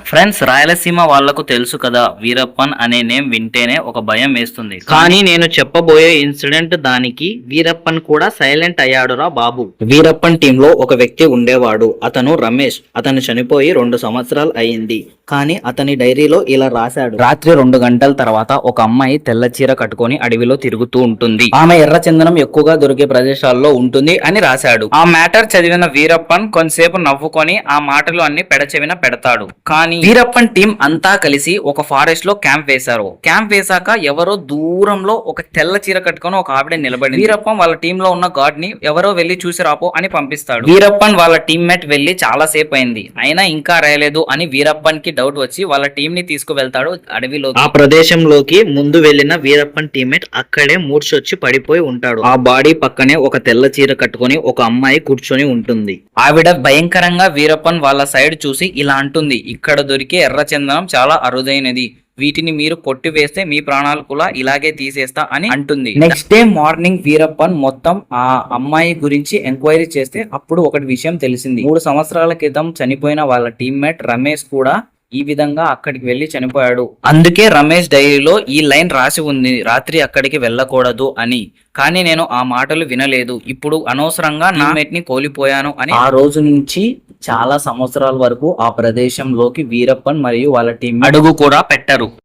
Friends, Rayalaseema వాళ్లకు తెలుసు కదా, వీరప్పన్ అనే నేమ్ వింటేనే ఒక భయం వేస్తుంది. కానీ నేను చెప్పబోయే ఇన్సిడెంట్ దానికి వీరప్పన్ కూడా సైలెంట్ అయ్యాడురా బాబు. వీరప్పన్ టీమ్ లో ఒక వ్యక్తి ఉండేవాడు. అతను రమేష్. అతను చనిపోయి 2 సంవత్సరాలు అయింది. కానీ అతని డైరీలో ఇలా రాశాడు: రాత్రి 2 గంటల తర్వాత ఒక అమ్మాయి తెల్ల చీర కట్టుకొని అడవిలో తిరుగుతూ ఉంటుంది. ఆమె ఎర్రచందనం ఎక్కువగా దొరికే ప్రదేశాల్లో ఉంటుంది అని రాశాడు. ఆ మ్యాటర్ చదివిన వీరప్పన్ కొంతసేపు నవ్వుకొని ఆ మాటలు అన్ని పెడచెవిన పెడతాడు. కానీ వీరప్పన్ టీం అంతా కలిసి ఒక ఫారెస్ట్ లో క్యాంప్ వేశారు. క్యాంప్ వేశాక ఎవరో దూరంలో ఒక తెల్ల చీర కట్టుకొని ఒక ఆవిడ నిలబడి, వీరప్పన్ వాళ్ళ టీమ్ లో ఉన్న గార్డ్ ని ఎవరో వెళ్లి చూసి రాపో అని పంపిస్తాడు. వీరప్పన్ వాళ్ళ టీమ్మేట్ వెళ్లి చాలా సేపు అయింది, అయినా ఇంకా రాయలేదు అని వీరప్పన్ కి డౌట్ వచ్చి వాళ్ళ టీం ని తీసుకువెళ్తాడు అడవిలో. ఆ ప్రదేశంలోకి ముందు వెళ్లిన వీరప్పన్ టీమ్మేట్ అక్కడే మూర్చొచ్చి పడిపోయి ఉంటాడు. ఆ బాడీ పక్కనే ఒక తెల్ల చీర కట్టుకొని ఒక అమ్మాయి కూర్చొని ఉంటుంది. ఆవిడ భయంకరంగా వీరప్పన్ వాళ్ళ సైడ్ చూసి ఇలా అంటుంది: ఇక్కడ దొరికే ఎర్రచందనం చాలా అరుదైనది, వీటిని మీరు కొట్టివేస్తే మీ ప్రాణాలు కూడా ఇలాగే తీసేస్తా అని అంటుంది. నెక్స్ట్ డే మార్నింగ్ వీరప్పన్ మొత్తం ఆ అమ్మాయి గురించి ఎంక్వైరీ చేస్తే అప్పుడు ఒకటి విషయం తెలిసింది. 3 సంవత్సరాల క్రితం చనిపోయిన వాళ్ళ టీమ్మేట్ రమేష్ కూడా ఈ విధంగా అక్కడికి వెళ్లి చనిపోయాడు. అందుకే రమేష్ డైరీలో ఈ లైన్ రాసి ఉంది: రాత్రి అక్కడికి వెళ్ళకూడదు అని. కానీ నేను ఆ మాటలు వినలేదు. ఇప్పుడు అనవసరంగా నా మేట్ ని కోల్పోయాను అని. ఆ రోజు నుంచి చాలా సంవత్సరాల వరకు ఆ ప్రదేశంలోకి వీరప్పన్ మరియు వాళ్ళ టీం అడుగు కూడా పెట్టరు.